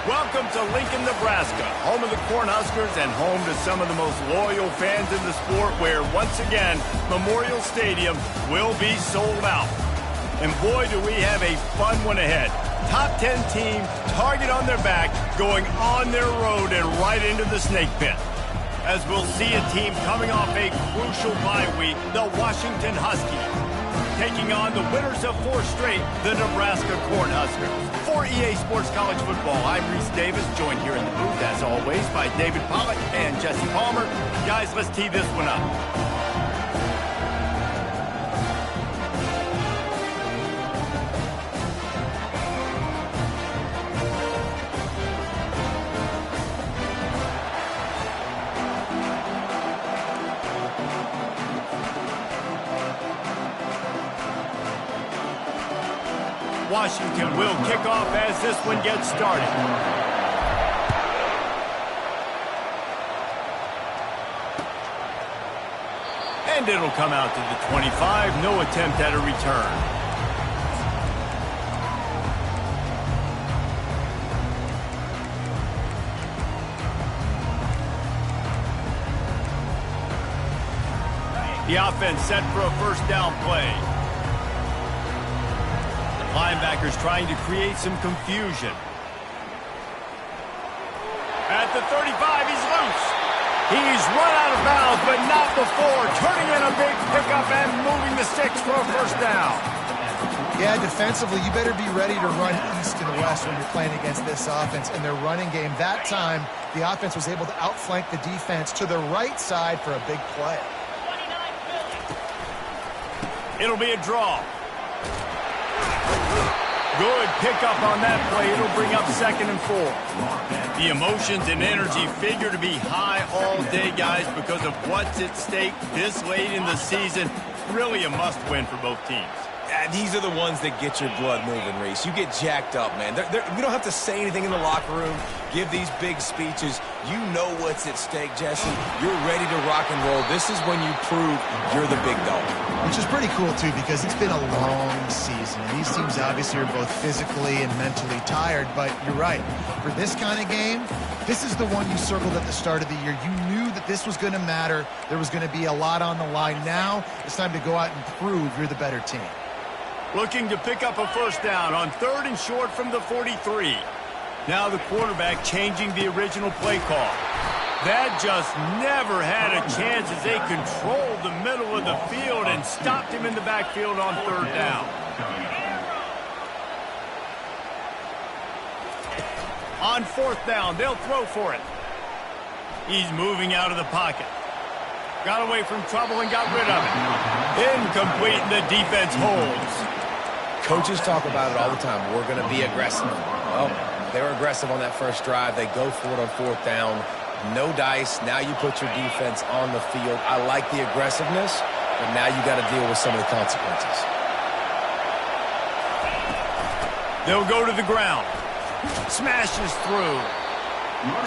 Welcome to Lincoln, Nebraska, home of the Cornhuskers and home to some of the most loyal fans in the sport, where, once again, Memorial Stadium will be sold out. And boy, do we have a fun one ahead. Top 10 team, target on their back, going on their road and right into the snake pit. As we'll see a team coming off a crucial bye week, the Washington Huskies, taking on the winners of 4 straight, the Nebraska Cornhuskers. For EA Sports College Football, I'm Reese Davis, joined here in the booth, as always, by David Pollack and Jesse Palmer. Guys, let's tee this one up. Washington will kick off as this one gets started. And it'll come out to the 25. No attempt at a return. The offense set for a first down play. Linebackers trying to create some confusion. At the 35, he's loose. He's run out of bounds, but not before turning in a big pickup and moving the sticks for a first down. Yeah, defensively, you better be ready to run east and west when you're playing against this offense in their running game. That time, the offense was able to outflank the defense to the right side for a big play. It'll be a draw. Good pickup on that play. It'll bring up 2nd and 4. The emotions and energy figure to be high all day, guys, because of what's at stake this late in the season. Really a must-win for both teams. These are the ones that get your blood moving, Reese. You get jacked up, man. We don't have to say anything in the locker room, give these big speeches. You know what's at stake, Jesse. You're ready to rock and roll. This is when you prove you're the big dog. Which is pretty cool, too, because it's been a long season. And these teams obviously are both physically and mentally tired, but you're right. For this kind of game, this is the one you circled at the start of the year. You knew that this was going to matter. There was going to be a lot on the line. Now it's time to go out and prove you're the better team. Looking to pick up a first down on 3rd and short from the 43. Now the quarterback changing the original play call. That just never had a chance as they controlled the middle of the field and stopped him in the backfield on 3rd down. On 4th down, they'll throw for it. He's moving out of the pocket. Got away from trouble and got rid of it. Incomplete, and the defense holds. Coaches talk about it all the time. We're going to be aggressive. Well, they were aggressive on that first drive. They go for it on 4th down. No dice. Now you put your defense on the field. I like the aggressiveness, but now you got to deal with some of the consequences. They'll go to the ground. Smashes through.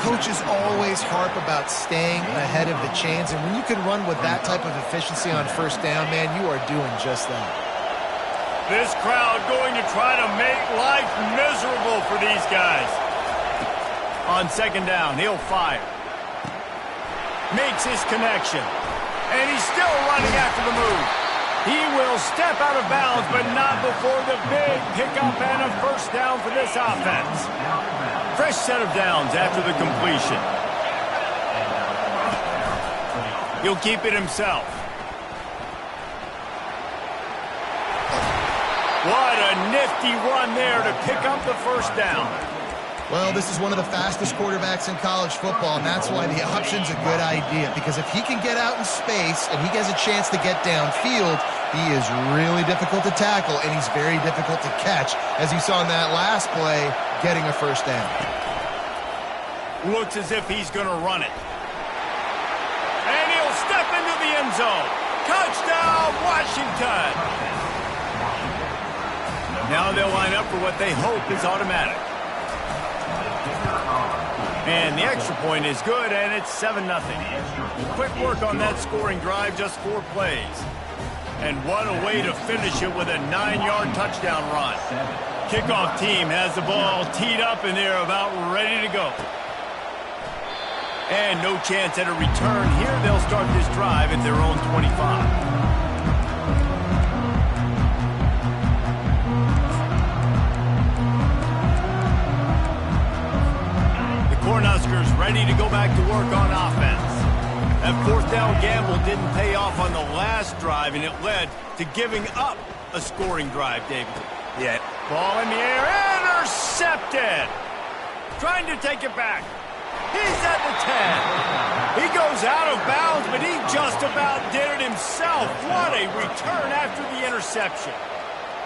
Coaches always harp about staying ahead of the chains, and when you can run with that type of efficiency on 1st down, man, you are doing just that. This crowd going to try to make life miserable for these guys. On 2nd down, he'll fire. Makes his connection. And he's still running after the move. He will step out of bounds, but not before the big pickup and a first down for this offense. Fresh set of downs after the completion. He'll keep it himself. What a nifty run there to pick up the first down. Well, this is one of the fastest quarterbacks in college football, and that's why the option's a good idea, because if he can get out in space and he has a chance to get downfield, he is really difficult to tackle, and he's very difficult to catch, as you saw in that last play, getting a first down. Looks as if he's going to run it. And he'll step into the end zone. Touchdown, Washington! Now they'll line up for what they hope is automatic. And the extra point is good, and it's 7-0. Quick work on that scoring drive, just 4 plays. And what a way to finish it with a 9-yard touchdown run. Kickoff team has the ball teed up, and they're about ready to go. And no chance at a return here. They'll start this drive at their own 25. Cornhuskers ready to go back to work on offense. That fourth down gamble didn't pay off on the last drive, and it led to giving up a scoring drive, David. Yeah. Ball in the air, intercepted. Trying to take it back. He's at the 10. He goes out of bounds, but he just about did it himself. What a return after the interception.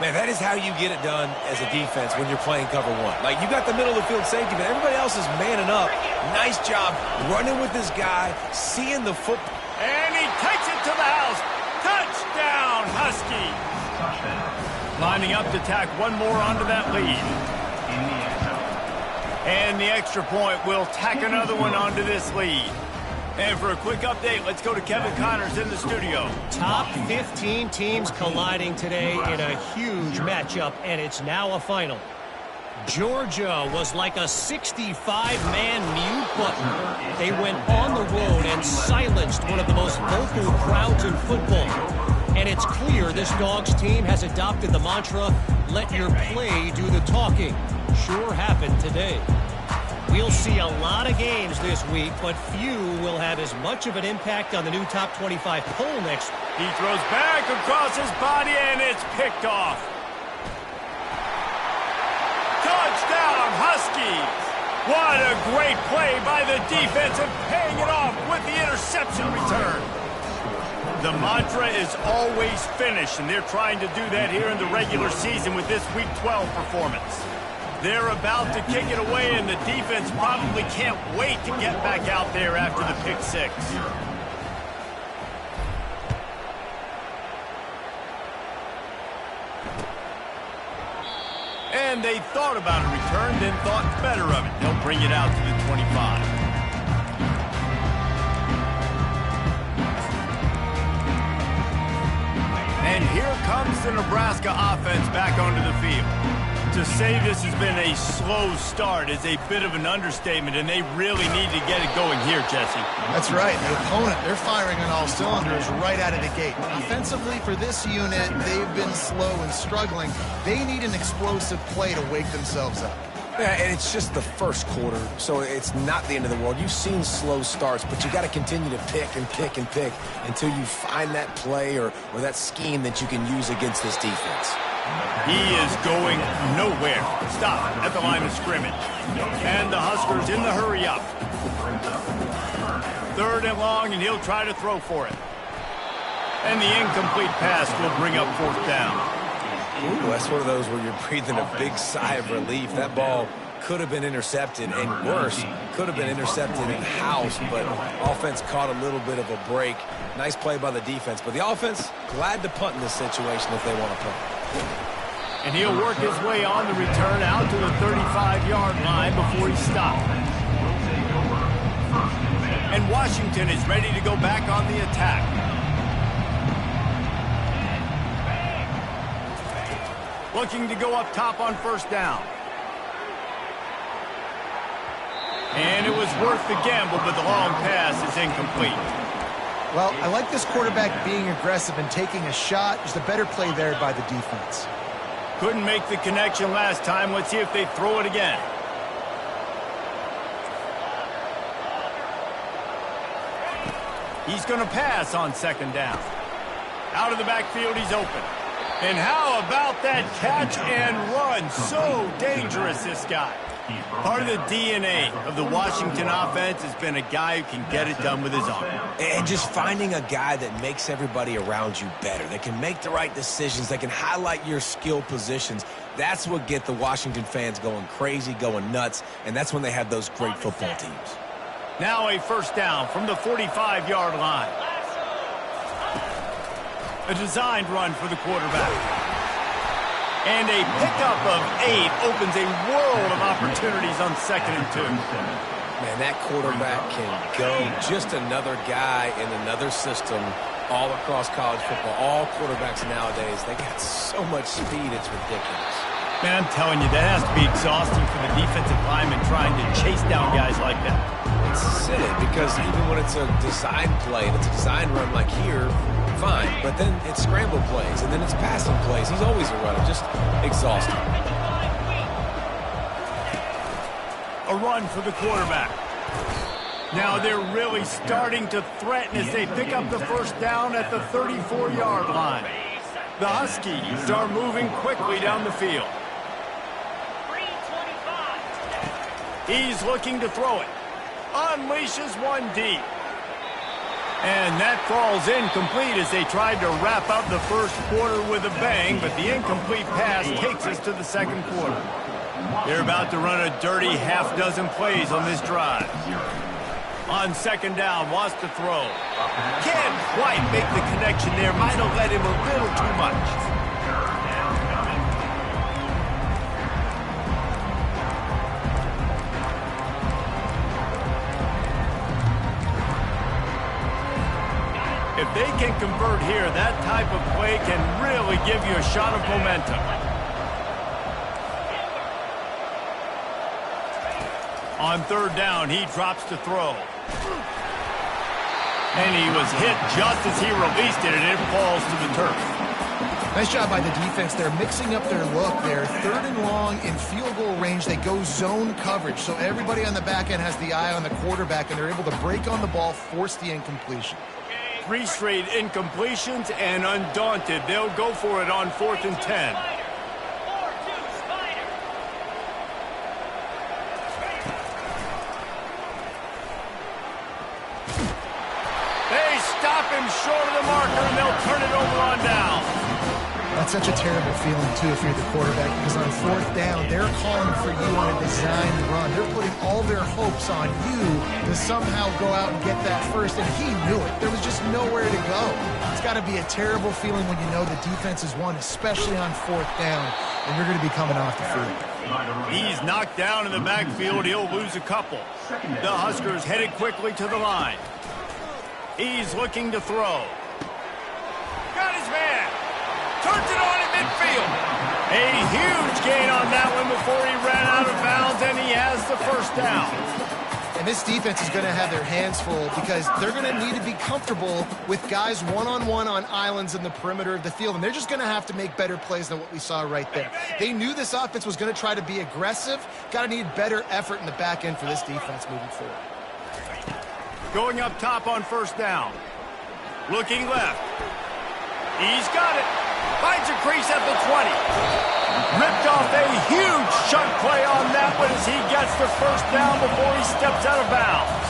Man, that is how you get it done as a defense when you're playing cover one. Like, you got the middle of the field safety, but everybody else is manning up. Nice job running with this guy, seeing the football. And he takes it to the house. Touchdown, Huskies. Lining up to tack one more onto that lead. And the extra point will tack another one onto this lead. And for a quick update, let's go to Kevin Connors in the studio. Top 15 teams colliding today in a huge matchup, and it's now a final. Georgia was like a 65-man mute button. They went on the road and silenced one of the most vocal crowds in football. And it's clear this Dogs team has adopted the mantra, let your play do the talking. Sure happened today. We'll see a lot of games this week, but few will have as much of an impact on the new top 25 poll next week. He throws back across his body, and it's picked off. Touchdown, Huskies! What a great play by the defense, and paying it off with the interception return. The mantra is always finish, and they're trying to do that here in the regular season with this Week 12 performance. They're about to kick it away, and the defense probably can't wait to get back out there after the pick six. And they thought about a return, then thought better of it. They'll bring it out to the 25. And here comes the Nebraska offense back onto the field. To say this has been a slow start is a bit of an understatement, and they really need to get it going here, Jesse. That's right. The opponent, they're firing on all cylinders right out of the gate. Offensively, for this unit, they've been slow and struggling. They need an explosive play to wake themselves up. Yeah, and it's just the first quarter, so it's not the end of the world. You've seen slow starts, but you got to continue to pick and pick and pick until you find that play or that scheme that you can use against this defense. He is going nowhere. Stop at the line of scrimmage. And the Huskers in the hurry up. 3rd and long, and he'll try to throw for it. And the incomplete pass will bring up 4th down. Ooh, that's one of those where you're breathing a big sigh of relief. That ball could have been intercepted, and worse, could have been intercepted in-house, but offense caught a little bit of a break. Nice play by the defense, but the offense glad to punt in this situation if they want to punt. And he'll work his way on the return out to the 35-yard line before he stopped. And Washington is ready to go back on the attack. Looking to go up top on 1st down. And it was worth the gamble, but the long pass is incomplete. Well, I like this quarterback being aggressive and taking a shot. There's a better play there by the defense. Couldn't make the connection last time. Let's see if they throw it again. He's going to pass on 2nd down. Out of the backfield, he's open. And how about that catch and run? So dangerous, this guy. Part of the DNA of the Washington offense has been a guy who can get it done with his arm. And just finding a guy that makes everybody around you better, that can make the right decisions, that can highlight your skill positions. That's what gets the Washington fans going crazy, going nuts, and that's when they have those great football teams. Now a 1st down from the 45-yard line. A designed run for the quarterback. And a pickup of 8 opens a world of opportunities on 2nd and 2. Man, that quarterback can go. Just another guy in another system all across college football. All quarterbacks nowadays, they got so much speed, it's ridiculous. Man, I'm telling you, that has to be exhausting for the defensive lineman trying to chase down guys like that. It's silly because even when it's a design play and it's a design run like here, fine. But then it's scramble plays and then it's passing plays. He's always a runner, just exhausting. A run for the quarterback. Now they're really starting to threaten as they pick up the first down at the 34-yard line. The Huskies are moving quickly down the field. He's looking to throw it. Unleashes one deep. And that falls incomplete as they tried to wrap up the first quarter with a bang, but the incomplete pass takes us to the second quarter. They're about to run a dirty half-dozen plays on this drive. On second down, wants to throw. Can't quite make the connection there. Might have led him a little too much. If they can convert here, that type of play can really give you a shot of momentum. On third down, he drops to throw. And he was hit just as he released it, and it falls to the turf. Nice job by the defense. They're mixing up their look. They're third and long in field goal range. They go zone coverage, so everybody on the back end has the eye on the quarterback, and they're able to break on the ball, force the incompletion. 3 straight incompletions, and undaunted, they'll go for it on 4th and 10. They stop him short of the marker, and they'll turn it over on down. That's such a terrible feeling, too, if you're the quarterback, because on 4th down, they're calling for you on a designed run. They're putting all their hopes on you to somehow go out and get that first, and he knew it. There was just nowhere to go. It's got to be a terrible feeling when you know the defense has won, especially on 4th down, and you're going to be coming off the field. He's knocked down in the backfield. He'll lose a couple. The Huskers headed quickly to the line. He's looking to throw. Got his man. Turns it on in midfield. A huge gain on that one before he ran out of bounds, and he has the first down. And this defense is going to have their hands full because they're going to need to be comfortable with guys one-on-one on islands in the perimeter of the field, and they're just going to have to make better plays than what we saw right there. They knew this offense was going to try to be aggressive. Got to need better effort in the back end for this defense moving forward. Going up top on first down. Looking left. He's got it. Finds a crease at the 20. Ripped off a huge chunk play on that one as he gets the first down before he steps out of bounds.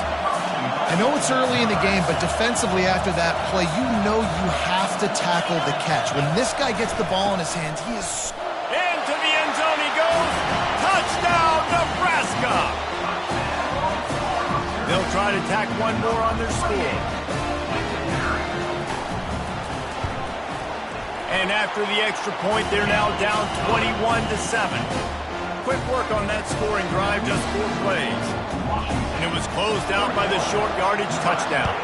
I know it's early in the game, but defensively after that play, you know you have to tackle the catch. When this guy gets the ball in his hands, he is... Into the end zone he goes. Touchdown, Nebraska! They'll try to tack one more on their score. And after the extra point, they're now down 21-7. Quick work on that scoring drive, just 4 plays. And it was closed out by the short yardage touchdown.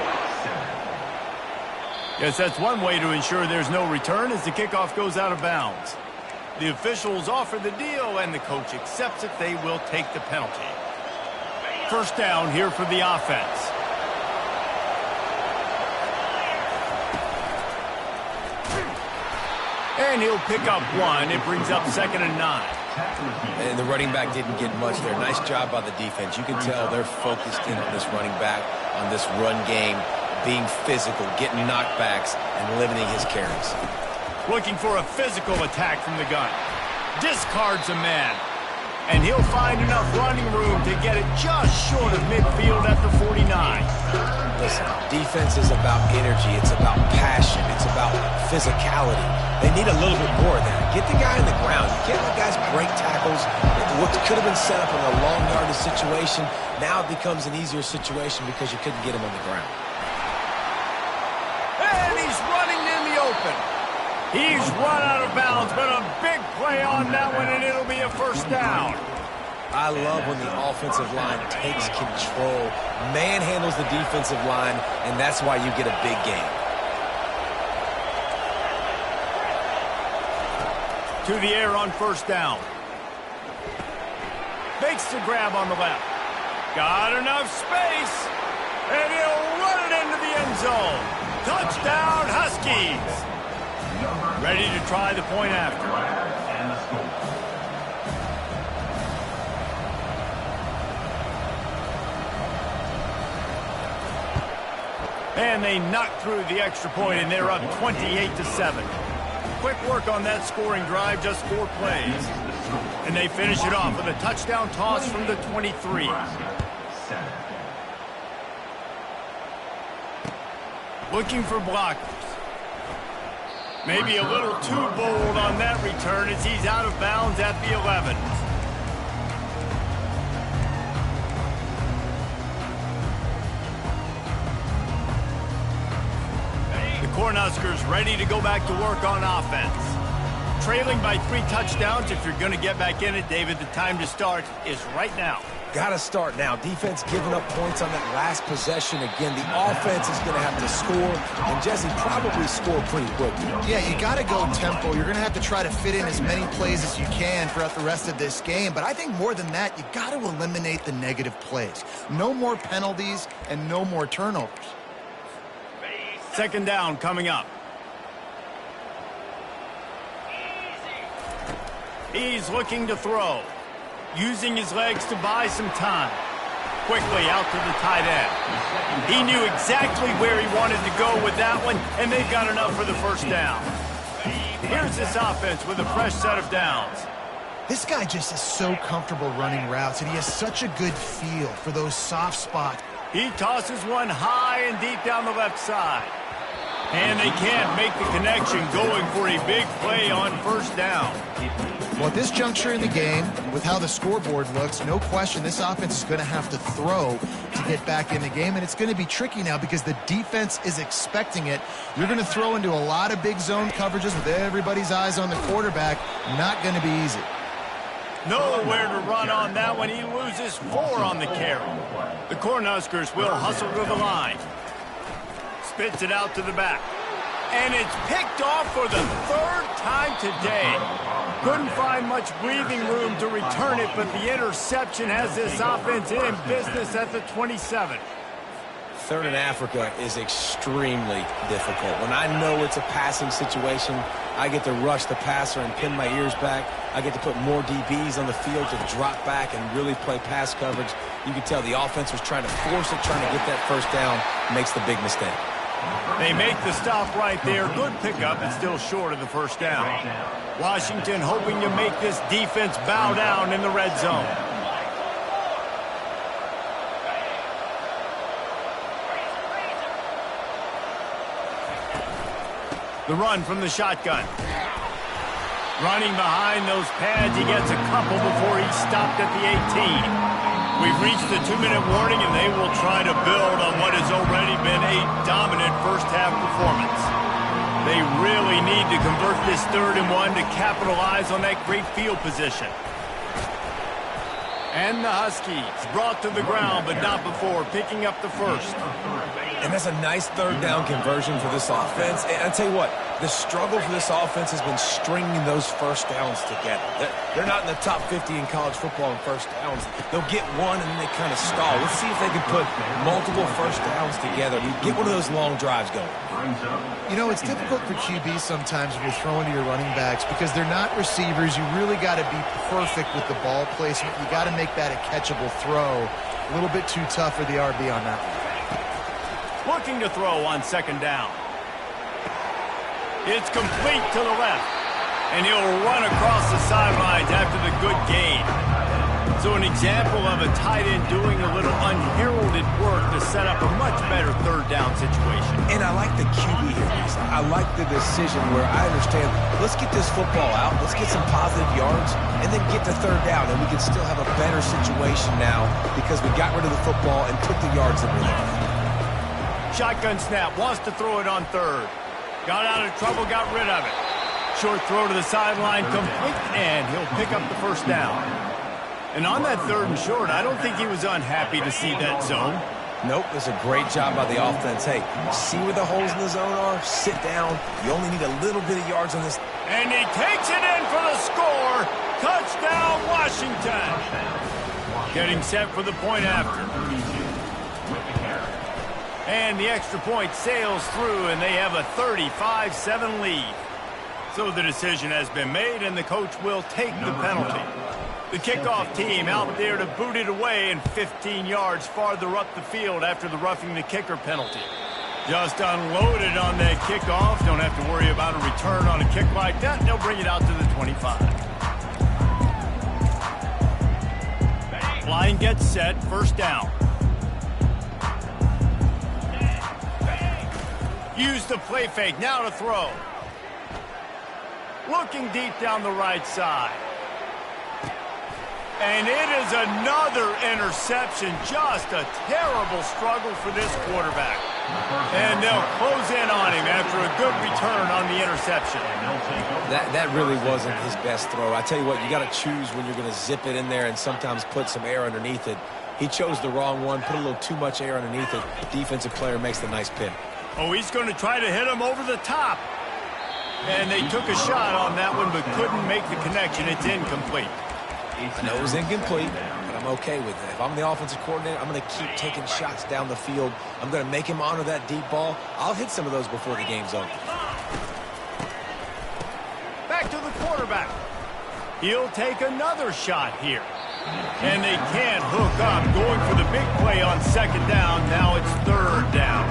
Yes, that's one way to ensure there's no return as the kickoff goes out of bounds. The officials offer the deal, and the coach accepts it. They will take the penalty. First down here for the offense. And he'll pick up 1. It brings up 2nd and 9. And the running back didn't get much there. Nice job by the defense. You can tell they're focused in on this running back, on this run game, being physical, getting knockbacks, and limiting his carries. Looking for a physical attack from the gun. Discards a man. And he'll find enough running room to get it just short of midfield at the 49. Listen, defense is about energy. It's about passion. It's about physicality. They need a little bit more of that. Get the guy on the ground. You can't let guys break tackles. What could have been set up in a long yardage situation, now it becomes an easier situation because you couldn't get him on the ground. And he's running in the open. He's run out of bounds, but a big play on that one, and it'll be a first down. I love when the offensive line takes control, manhandles the defensive line, and that's why you get a big game. To the air on first down. Makes the grab on the left. Got enough space. And he'll run it into the end zone. Touchdown, Huskies. Ready to try the point after. And they knock through the extra point, and they're up 28-7. Quick work on that scoring drive, just 4 plays. And they finish it off with a touchdown toss from the 23. Looking for blockers. Maybe a little too bold on that return as he's out of bounds at the 11. Cornhuskers ready to go back to work on offense. Trailing by 3 touchdowns. If you're going to get back in it, David, the time to start is right now. Got to start now. Defense giving up points on that last possession. Again, the offense is going to have to score, and Jesse probably score pretty quickly. Yeah, you got to go tempo. You're going to have to try to fit in as many plays as you can throughout the rest of this game. But I think more than that, you got to eliminate the negative plays. No more penalties and no more turnovers. Second down coming up. He's looking to throw. Using his legs to buy some time. Quickly out to the tight end. He knew exactly where he wanted to go with that one, and they've got enough for the first down. Here's this offense with a fresh set of downs. This guy just is so comfortable running routes, and he has such a good feel for those soft spots. He tosses one high and deep down the left side. And they can't make the connection, going for a big play on first down. Well, at this juncture in the game, with how the scoreboard looks, no question this offense is going to have to throw to get back in the game, and it's going to be tricky now because the defense is expecting it. You're going to throw into a lot of big zone coverages with everybody's eyes on the quarterback. Not going to be easy. Nowhere to run on that one. He loses 4 on the carry. The Cornhuskers will hustle to the line. Spits it out to the back. And it's picked off for the 3rd time today. Couldn't find much breathing room to return it, but the interception has this offense in business at the 27. Third in Africa is extremely difficult. When I know it's a passing situation, I get to rush the passer and pin my ears back. I get to put more DBs on the field to drop back and really play pass coverage. You can tell the offense was trying to force it, trying to get that first down, makes the big mistake. They make the stop right there. Good pickup, and still short of the first down. Washington hoping to make this defense bow down in the red zone. The run from the shotgun. Running behind those pads, he gets a couple before he's stopped at the 18. We've reached the 2-minute warning, and they will try to build on what has already been a dominant first-half performance. They really need to convert this 3rd and 1 to capitalize on that great field position. And the Huskies brought to the ground, but not before picking up the first. And that's a nice 3rd down conversion for this offense. And I tell you what, the struggle for this offense has been stringing those first downs together. They're not in the top 50 in college football in first downs. They'll get one and then they kind of stall. Let's see if they can put multiple first downs together and get one of those long drives going. You know, it's difficult for QBs sometimes when you're throwing to your running backs because they're not receivers. You really got to be perfect with the ball placement. You got to make that a catchable throw. A little bit too tough for the RB on that one. Looking to throw on second down. It's complete to the left. And he'll run across the sidelines after the good gain. So an example of a tight end doing a little unheralded work to set up a much better 3rd down situation. And I like the QB here. I like the decision where I understand, let's get this football out, let's get some positive yards, and then get to 3rd down, and we can still have a better situation now because we got rid of the football and took the yards that were there. Shotgun snap, wants to throw it on 3rd. Got out of trouble, got rid of it. Short throw to the sideline, complete, and he'll pick up the first down. And on that 3rd and short, I don't think he was unhappy to see that zone. Nope, it's a great job by the offense. Hey, see where the holes in the zone are? Sit down. You only need a little bit of yards on this. And he takes it in for the score. Touchdown, Washington. Getting set for the point after. And the extra point sails through, and they have a 35-7 lead. So the decision has been made, and the coach will take the penalty. The kickoff team out there to boot it away and 15 yards farther up the field after the roughing the kicker penalty. Just unloaded on that kickoff. Don't have to worry about a return on a kick like that. They'll bring it out to the 25. Line gets set, first down. Use the play fake, now to throw. Looking deep down the right side. And it is another interception. Just a terrible struggle for this quarterback. And they'll close in on him after a good return on the interception. That really wasn't his best throw. I tell you what, you got to choose when you're going to zip it in there and sometimes put some air underneath it. He chose the wrong one, put a little too much air underneath it. Defensive player makes the nice pick. Oh, he's going to try to hit him over the top. And they took a shot on that one but couldn't make the connection. It's incomplete. I know it was incomplete, but I'm okay with it. If I'm the offensive coordinator, I'm going to keep taking shots down the field. I'm going to make him honor that deep ball. I'll hit some of those before the game's over. Back to the quarterback. He'll take another shot here. And they can't hook up. Going for the big play on second down. Now it's third down.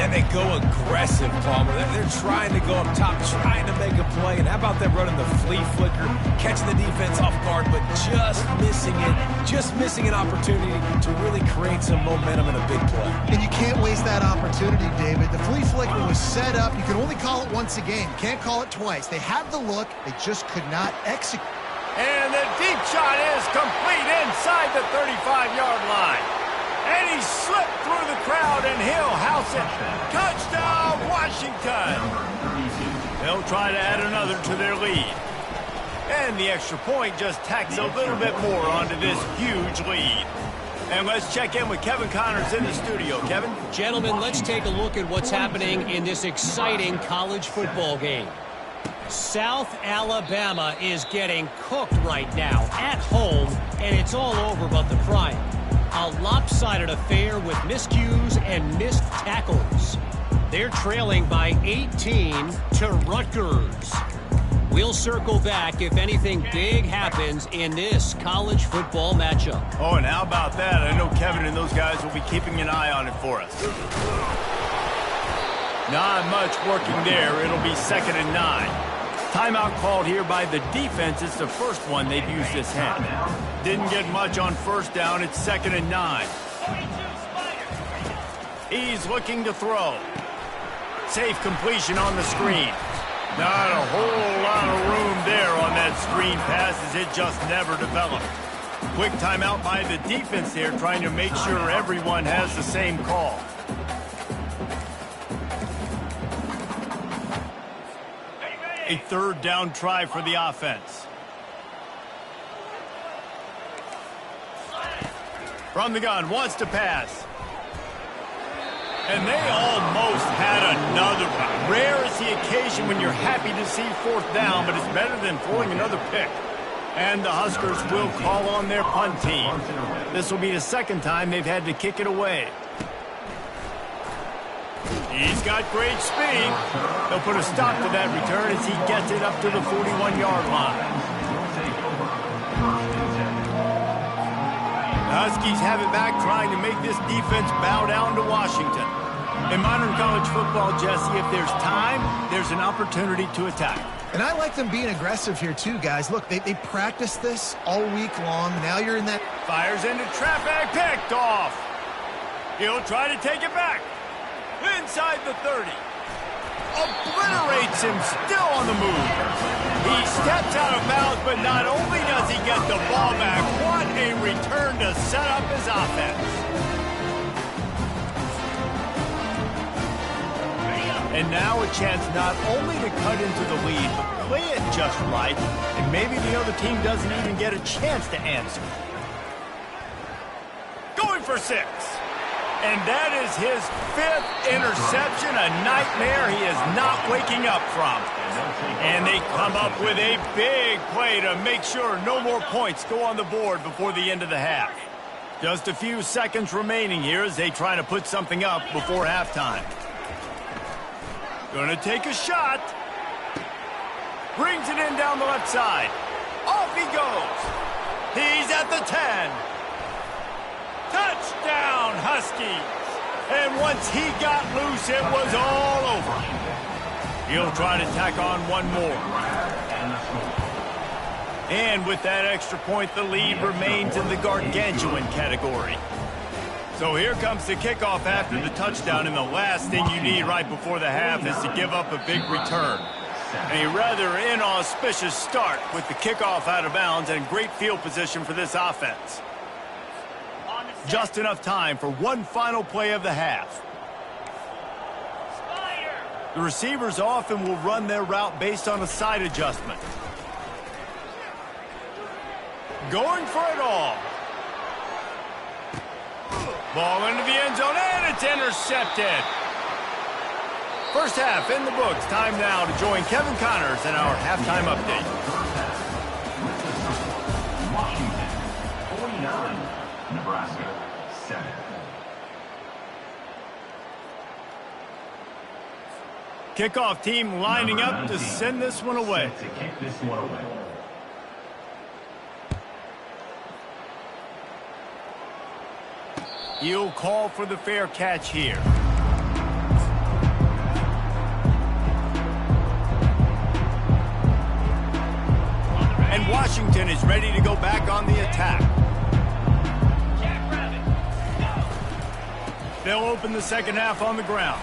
And they go aggressive, Palmer. They're trying to go up top, trying to make a play. And how about them running the flea flicker, catching the defense off guard, but just missing it, just missing an opportunity to really create some momentum in a big play. And you can't waste that opportunity, David. The flea flicker was set up. You can only call it once a game. You can't call it twice. They have the look. They just could not execute. And the deep shot is complete inside the 35-yard line. And he slipped through the crowd, and he'll house it. Touchdown, Washington. They'll try to add another to their lead. And the extra point just tacks a little bit more onto this huge lead. And let's check in with Kevin Connors in the studio. Kevin? Gentlemen, let's take a look at what's happening in this exciting college football game. South Alabama is getting cooked right now at home, and it's all over but the crying. A lopsided affair with miscues and missed tackles. They're trailing by 18 to Rutgers. We'll circle back if anything big happens in this college football matchup. Oh, and how about that? I know Kevin and those guys will be keeping an eye on it for us. Not much working there. It'll be 2nd and 9. Timeout called here by the defense. It's the first one they've used this hand. Didn't get much on first down. It's 2nd and 9. He's looking to throw. Safe completion on the screen. Not a whole lot of room there on that screen pass as it just never developed. Quick timeout by the defense there, trying to make sure everyone has the same call. A third down try for the offense. From the gun, wants to pass. And they almost had another one. Rare is the occasion when you're happy to see 4th down, but it's better than throwing another pick. And the Huskers will call on their punt team. This will be the 2nd time they've had to kick it away. He's got great speed. They'll put a stop to that return as he gets it up to the 41-yard line. The Huskies have it back, trying to make this defense bow down to Washington. In modern college football, Jesse, if there's time, there's an opportunity to attack. And I like them being aggressive here too, guys. Look, they practiced this all week long. Now you're in that. Fires into traffic, picked off. He'll try to take it back. Inside the 30. Obliterates him, still on the move. He steps out of bounds, but not only does he get the ball back, what a return to set up his offense. And now a chance not only to cut into the lead, but play it just right, and maybe the other team doesn't even get a chance to answer. Going for 6. And that is his 5th interception, a nightmare he is not waking up from. And they come up with a big play to make sure no more points go on the board before the end of the half. Just a few seconds remaining here as they try to put something up before halftime. Gonna take a shot. Brings it in down the left side. Off he goes. He's at the 10. Touchdown, Huskies. And once he got loose, it was all over. He'll try to tack on one more. And with that extra point, the lead remains in the gargantuan category. So here comes the kickoff after the touchdown, and the last thing you need right before the half is to give up a big return. A rather inauspicious start with the kickoff out of bounds and great field position for this offense. Just enough time for one final play of the half. The receivers often will run their route based on a side adjustment. Going for it all. Ball into the end zone, and it's intercepted. First half in the books. Time now to join Kevin Connors in our halftime update. Washington, 49. Nebraska, 7. Kickoff team lining up to send this one away. To kick this one away. He'll call for the fair catch here. And Washington is ready to go back on the attack. They'll open the second half on the ground.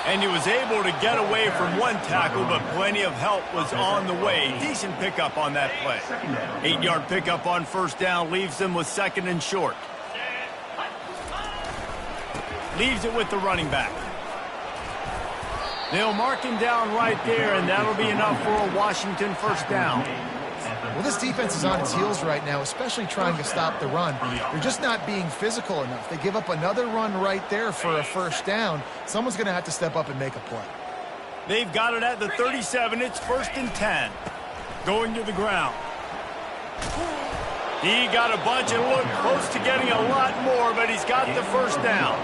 And he was able to get away from one tackle, but plenty of help was on the way. Decent pickup on that play. 8-yard pickup on first down leaves them with second and short. Leaves it with the running back. They'll mark him down right there, and that'll be enough for a Washington first down. Well, this defense is on its heels right now, especially trying to stop the run. They're just not being physical enough. They give up another run right there for a first down. Someone's going to have to step up and make a play. They've got it at the 37. It's 1st and 10. Going to the ground. He got a bunch and looked close to getting a lot more, but he's got the first down.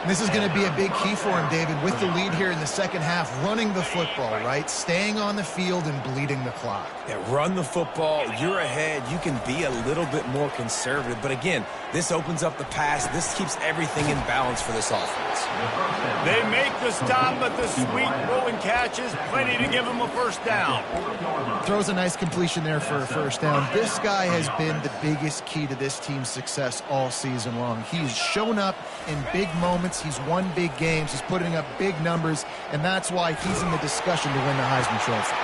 This is going to be a big key for him, David, with the lead here in the second half, running the football, right? Staying on the field and bleeding the clock. Yeah, run the football. You're ahead. You can be a little bit more conservative. But again, this opens up the pass. This keeps everything in balance for this offense. They make the stop, but the sweet rolling catch is plenty to give them a first down. Throws a nice completion there for a first down. This guy has been the biggest key to this team's success all season long. He's shown up in big moments. He's won big games. He's putting up big numbers, and that's why he's in the discussion to win the Heisman Trophy.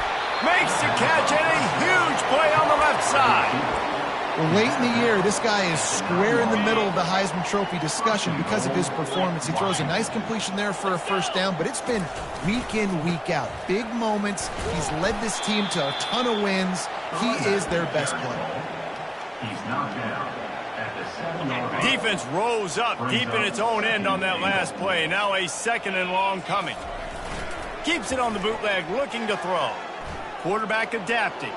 Makes the catch and a huge play on the left side. Well, late in the year, this guy is square in the middle of the Heisman Trophy discussion because of his performance. He throws a nice completion there for a first down, but it's been week in, week out. Big moments. He's led this team to a ton of wins. He is their best player. He's knocked down. Defense rose up deep in its own end on that last play. Now a 2nd and long coming. Keeps it on the bootleg, looking to throw. Quarterback adapting.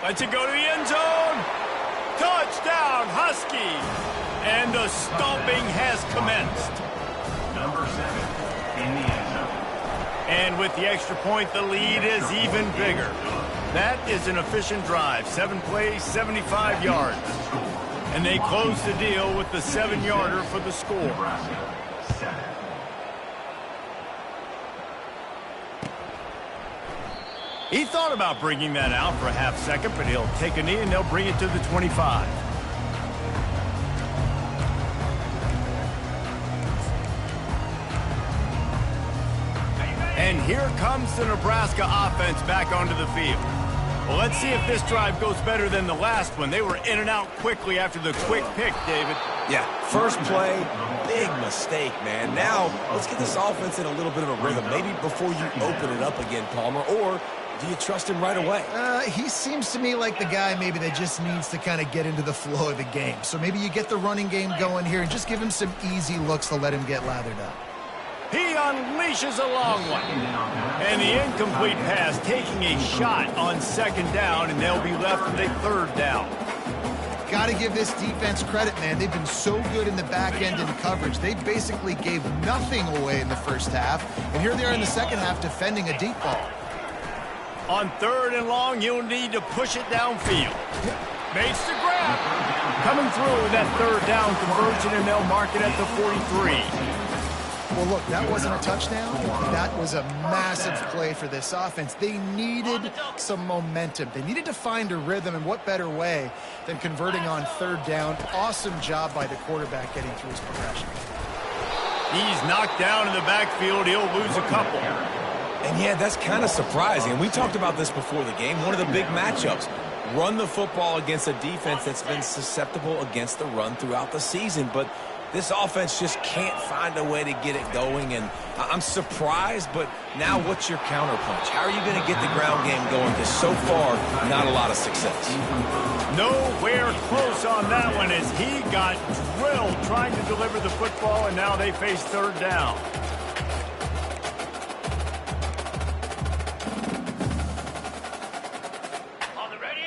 Lets it go to the end zone. Touchdown, Huskies. And the stomping has commenced. Number 7 in the end zone. And with the extra point, the lead is even bigger. That is an efficient drive. 7 plays, 75 yards. And they close the deal with the 7-yarder for the score. Nebraska, 7. He thought about bringing that out for a half second, but he'll take a knee and they'll bring it to the 25. And here comes the Nebraska offense back onto the field. Well, let's see if this drive goes better than the last one. They were in and out quickly after the quick pick, David. Yeah, first play, big mistake, man. Now, let's get this offense in a little bit of a rhythm. Maybe before you open it up again, Palmer, or Do you trust him right away? He seems to me like the guy maybe that just needs to kind of get into the flow of the game. So maybe you get the running game going here and just give him some easy looks to let him get lathered up. He unleashes a long one. And the incomplete pass taking a shot on second down, and they'll be left with a third down. Got to give this defense credit, man. They've been so good in the back end in coverage. They basically gave nothing away in the first half, and here they are in the second half defending a deep ball. On third and long, you'll need to push it downfield. Makes the grab. Coming through with that third down conversion, and they'll mark it at the 43. Well, look, that wasn't a touchdown. That was a massive play for this offense. They needed some momentum. They needed to find a rhythm, and what better way than converting on third down. Awesome job by the quarterback getting through his progression. He's knocked down in the backfield. He'll lose a couple. And yeah, that's kind of surprising. And we talked about this before the game. One of the big matchups. Run the football against a defense that's been susceptible against the run throughout the season. But this offense just can't find a way to get it going, and I'm surprised, but now what's your counterpunch? How are you going to get the ground game going? Because so far, not a lot of success. Nowhere close on that one as he got drilled trying to deliver the football, and now they face third down.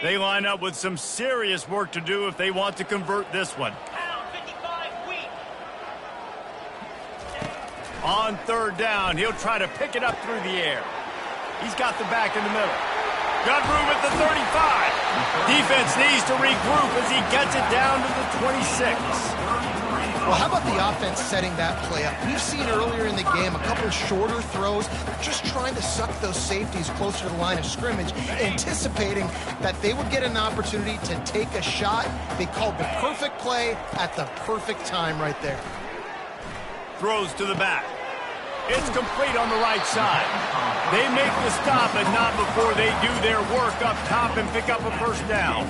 They line up with some serious work to do if they want to convert this one. On third down, he'll try to pick it up through the air. He's got the back in the middle. Got room at the 35. Defense needs to regroup as he gets it down to the 26. Well, how about the offense setting that play up? We've seen earlier in the game a couple of shorter throws, just trying to suck those safeties closer to the line of scrimmage, anticipating that they would get an opportunity to take a shot. They called the perfect play at the perfect time right there. Throws to the back. It's complete on the right side. They make the stop, but not before they do their work up top and pick up a first down.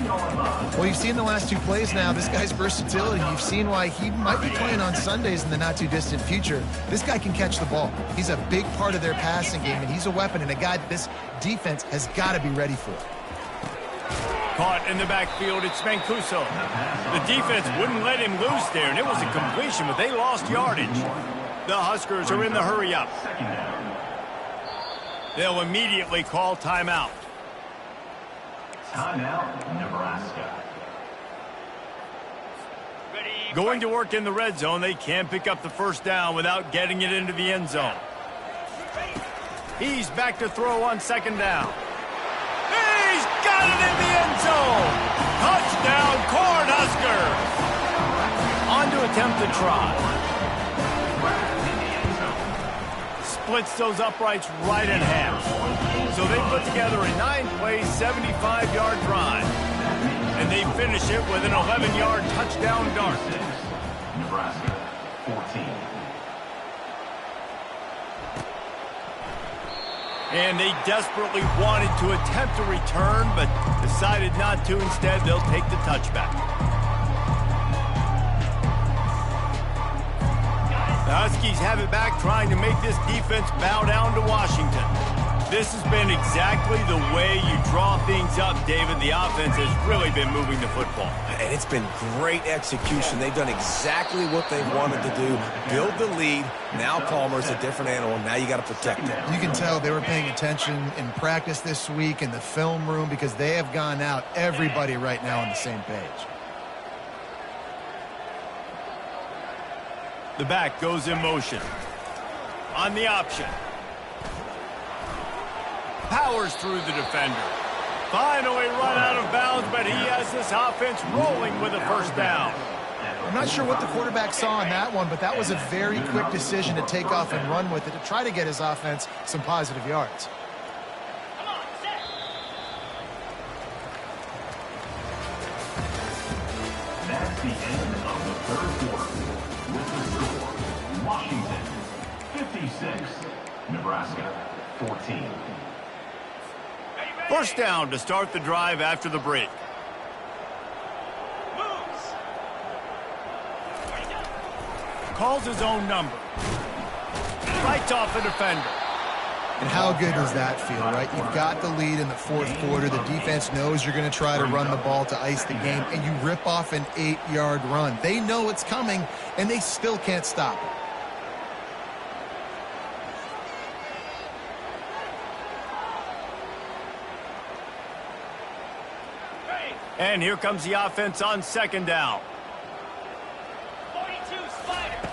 Well, you've seen the last two plays now. This guy's versatility. You've seen why he might be playing on Sundays in the not-too-distant future. This guy can catch the ball. He's a big part of their passing game, and he's a weapon and a guy that this defense has got to be ready for. Caught in the backfield, it's Mancuso. The defense wouldn't let him loose there, and it was a completion, but they lost yardage. The Huskers are in the hurry-up. They'll immediately call timeout. Timeout, Nebraska. Going to work in the red zone, they can pick up the first down without getting it into the end zone. He's back to throw on second down. He's got it in the end zone. Touchdown, Cornhusker. On to attempt the try. Splits those uprights right in half. So they put together a 9-play, 75-yard drive. And they finish it with an 11-yard touchdown dart. Nebraska, 14. And they desperately wanted to attempt a return, but decided not to. Instead, they'll take the touchback. The Huskies have it back, trying to make this defense bow down to Washington. This has been exactly the way you draw things up, David. The offense has really been moving the football. And it's been great execution. They've done exactly what they wanted to do. Build the lead. Now Palmer's a different animal. Now you got to protect him. You can tell they were paying attention in practice this week in the film room because they have gone out, everybody right now on the same page. The back goes in motion. On the option. Powers through the defender. Finally run out of bounds, but he has this offense rolling with a first down. I'm not sure what the quarterback saw on that one, but that was a very quick decision to take off and run with it to try to get his offense some positive yards. That's the end of the third quarter. With the score, Washington 56, Nebraska 14. First down to start the drive after the break. Calls his own number. Fights off the defender. And how good does that feel, right? You've got the lead in the fourth quarter. The defense knows you're going to try to run the ball to ice the game, and you rip off an 8-yard run. They know it's coming, and they still can't stop it. And here comes the offense on second down. 42 Spider.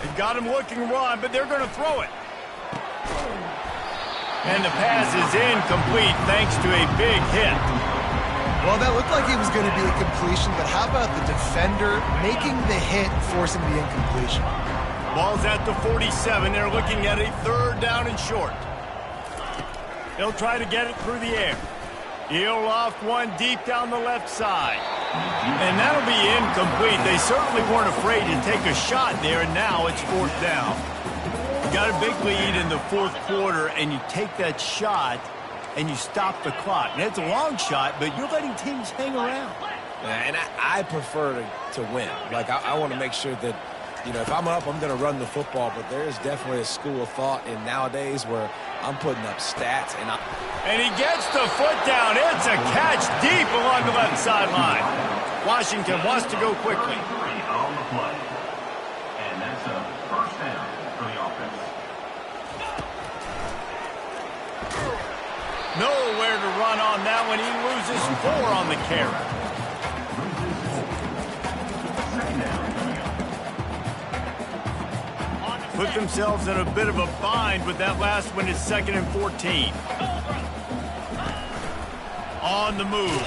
They got him looking run, but they're going to throw it. And the pass is incomplete thanks to a big hit. Well, that looked like it was going to be a completion, but how about the defender making the hit, forcing the incompletion? Ball's at the 47. They're looking at a third down and short. They'll try to get it through the air. He'll loft one deep down the left side. And that'll be incomplete. They certainly weren't afraid to take a shot there, and now it's fourth down. You got a big lead in the fourth quarter, and you take that shot, and you stop the clock. And it's a long shot, but you're letting teams hang around. And I prefer to win. Like, I want to make sure that, you know, if I'm up, I'm going to run the football. But there is definitely a school of thought in nowadays where I'm putting up stats. And he gets the foot down. It's a catch deep along the left sideline. Washington wants to go quickly. On the play. And that's a first down for the offense. Nowhere to run on that one. He loses 4 on the carry. Put themselves in a bit of a bind with that last one. Is 2nd and 14. On the move.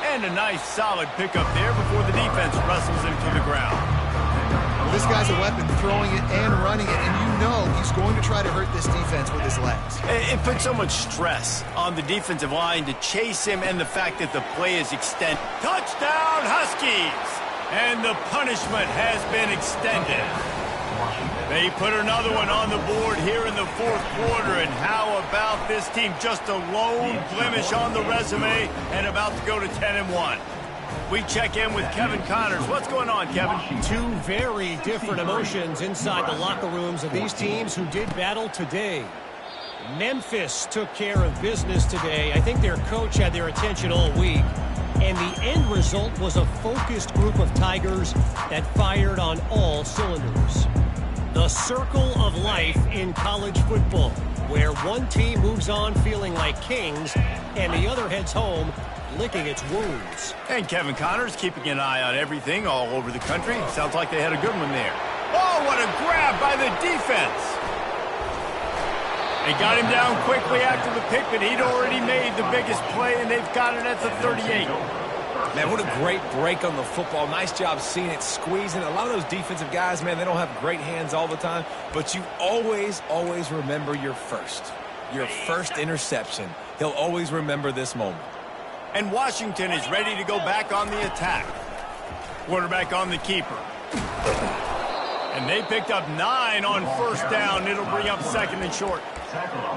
And a nice solid pickup there before the defense wrestles him to the ground. Well, this guy's a weapon, throwing it and running it, and you know he's going to try to hurt this defense with his legs. It puts so much stress on the defensive line to chase him, and the fact that the play is extended. Touchdown, Huskies! And the punishment has been extended. They put another one on the board here in the fourth quarter, and how about this team? Just a lone blemish on the resume and about to go to 10-1. We check in with Kevin Connors. What's going on, Kevin? Two very different emotions inside the locker rooms of these teams who did battle today. Memphis took care of business today. I think their coach had their attention all week. And the end result was a focused group of Tigers that fired on all cylinders. The circle of life in college football, where one team moves on feeling like kings and the other heads home licking its wounds. And Kevin Connors keeping an eye on everything all over the country. Sounds like they had a good one there. Oh, what a grab by the defense. They got him down quickly after the pick, but he'd already made the biggest play, and they've got it at the 38. Man, what a great break on the football. Nice job seeing it, squeezing. A lot of those defensive guys, man, they don't have great hands all the time, but you always remember your first interception. He'll always remember this moment. And Washington is ready to go back on the attack. Quarterback on the keeper. And they picked up 9 on first down. It'll bring up 2nd and short.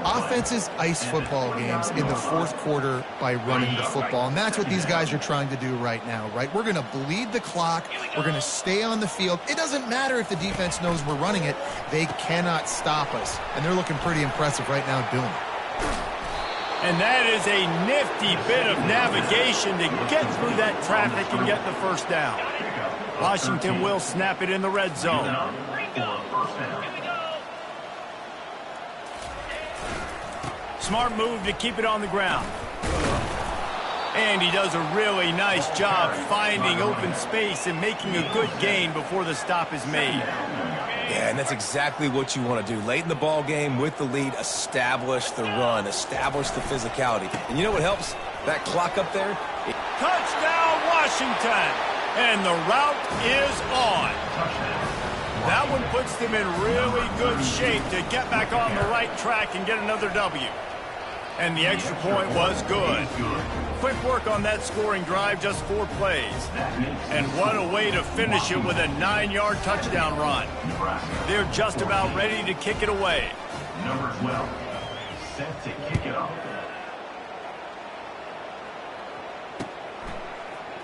Offenses ice football games in the fourth quarter by running the football, and that's what these guys are trying to do right now, right? We're going to bleed the clock. We're going to stay on the field. It doesn't matter if the defense knows we're running it. They cannot stop us, and they're looking pretty impressive right now doing it. And that is a nifty bit of navigation to get through that traffic and get the first down. Washington will snap it in the red zone. Smart move to keep it on the ground. And he does a really nice job finding open space and making a good gain before the stop is made. Yeah, and that's exactly what you want to do. Late in the ball game with the lead, establish the run, establish the physicality. And you know what helps? That clock up there. Touchdown, Washington! And the route is on. That one puts them in really good shape to get back on the right track and get another W. And the extra point was good. Quick work on that scoring drive, just 4 plays. And what a way to finish it with a 9-yard touchdown run. They're just about ready to kick it away. Number 12, set to kick it off.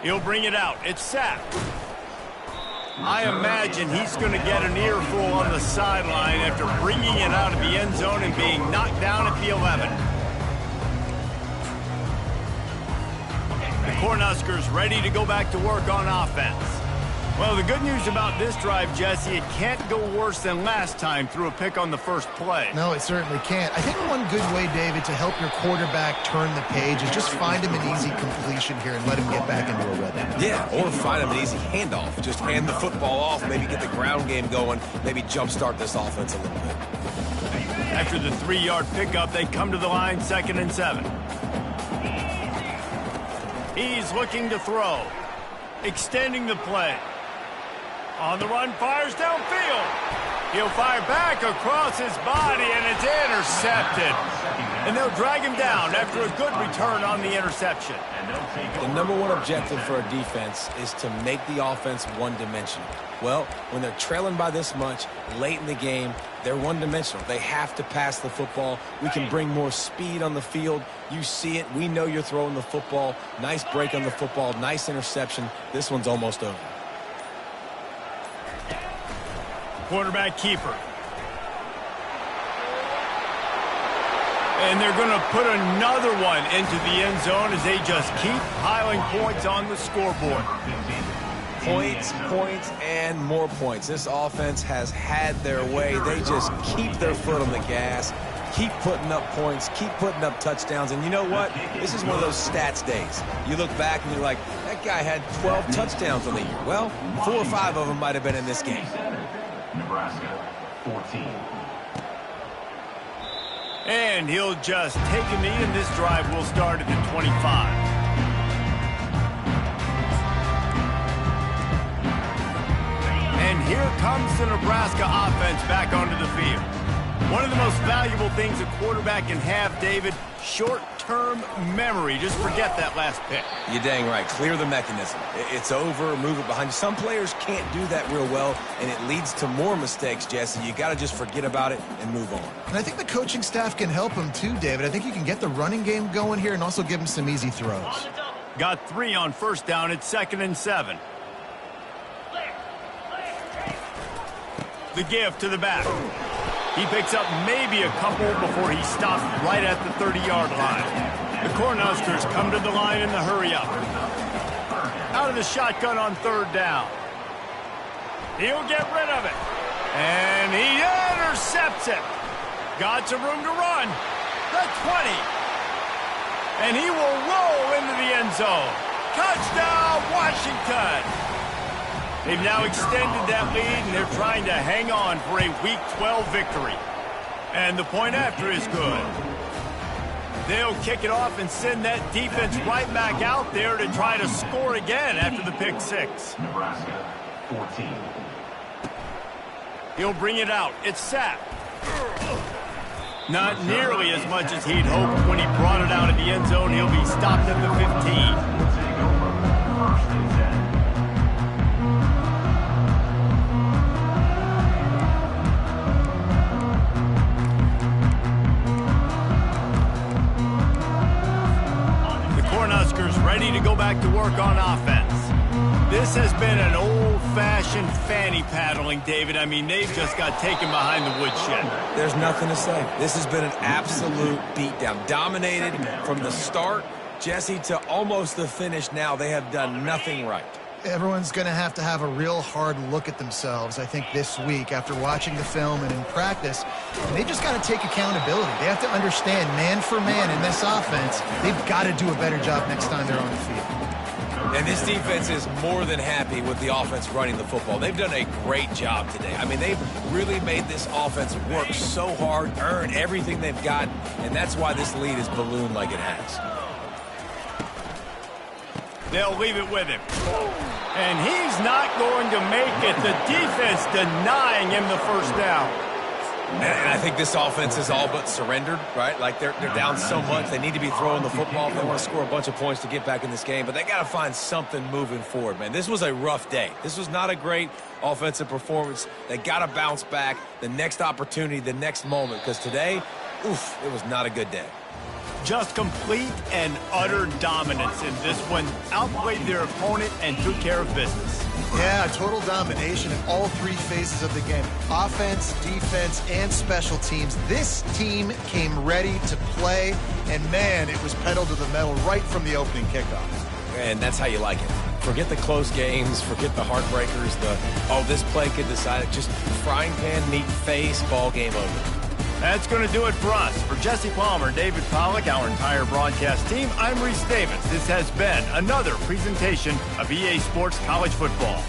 He'll bring it out. It's sacked. I imagine he's going to get an earful on the sideline after bringing it out of the end zone and being knocked down at the 11. The Cornhuskers ready to go back to work on offense. Well, the good news about this drive, Jesse, it can't go worse than last time through a pick on the first play. No, it certainly can't. I think one good way, David, to help your quarterback turn the page is just find him an easy completion here and let him get back into a rhythm. Yeah, or find him an easy handoff. Just hand the football off, maybe get the ground game going, maybe jumpstart this offense a little bit. After the 3-yard pickup, they come to the line, 2nd and 7. He's looking to throw. Extending the play. On the run, fires downfield. He'll fire back across his body, and it's intercepted. And they'll drag him down after a good return on the interception. The number one objective for a defense is to make the offense one-dimensional. Well, when they're trailing by this much late in the game, they're one-dimensional. They have to pass the football. We can bring more speed on the field. You see it. We know you're throwing the football. Nice break on the football. Nice interception. This one's almost over. Quarterback keeper. And they're going to put another one into the end zone as they just keep piling points on the scoreboard. Points, points, and more points. This offense has had their way. They just keep their foot on the gas, keep putting up points, keep putting up touchdowns. And you know what? This is one of those stats days. You look back and you're like, that guy had 12 touchdowns on the year. Well, 4 or 5 of them might have been in this game. Nebraska, 14. And he'll just take a knee, and this drive will start at the 25. And here comes the Nebraska offense back onto the field. One of the most valuable things a quarterback can have, David, short-term memory. Just forget that last pick. You're dang right. Clear the mechanism. It's over, move it behind you. Some players can't do that real well, and it leads to more mistakes, Jesse. You got to just forget about it and move on. And I think the coaching staff can help him too, David. I think you can get the running game going here and also give him some easy throws. Got 3 on first down. It's 2nd and 7. The give to the back. He picks up maybe a couple before he stops right at the 30-yard line. The Cornhuskers come to the line in the hurry-up. Out of the shotgun on 3rd down. He'll get rid of it. And he intercepts it. Got some room to run. The 20. And he will roll into the end zone. Touchdown, Washington. They've now extended that lead, and they're trying to hang on for a Week 12 victory. And the point after is good. They'll kick it off and send that defense right back out there to try to score again after the pick 6. Nebraska, 14. He'll bring it out. It's sacked. Not nearly as much as he'd hoped when he brought it out of the end zone. He'll be stopped at the 15. Will take over 1st and 10. Cornhuskers ready to go back to work on offense. This has been an old-fashioned fanny paddling, David. I mean, they've just got taken behind the woodshed. There's nothing to say. This has been an absolute beatdown. Dominated from the start, Jesse, to almost the finish now. They have done nothing right. Everyone's going to have a real hard look at themselves, I think, this week after watching the film and in practice. And they just got to take accountability. They have to understand, man for man in this offense, they've got to do a better job next time they're on the field. And this defense is more than happy with the offense running the football. They've done a great job today. I mean, they've really made this offense work so hard, earn everything they've got, and that's why this lead is ballooned like it has. They'll leave it with him. And he's not going to make it. The defense denying him the first down. And I think this offense is all but surrendered, right? Like they're down so much. They need to be throwing the football if they want to score a bunch of points to get back in this game. But they got to find something moving forward, man. This was a rough day. This was not a great offensive performance. They got to bounce back the next opportunity, the next moment. Because today, oof, it was not a good day. Just complete and utter dominance in this one. Outplayed their opponent and took care of business. Yeah, total domination in all three phases of the game. Offense, defense, and special teams. This team came ready to play, and man, it was pedal to the metal right from the opening kickoff. And that's how you like it. Forget the close games, forget the heartbreakers, this play could decide it. Just frying pan, neat face, ball game over. That's going to do it for us. For Jesse Palmer, David Pollack, our entire broadcast team, I'm Reese Davis. This has been another presentation of EA Sports College Football.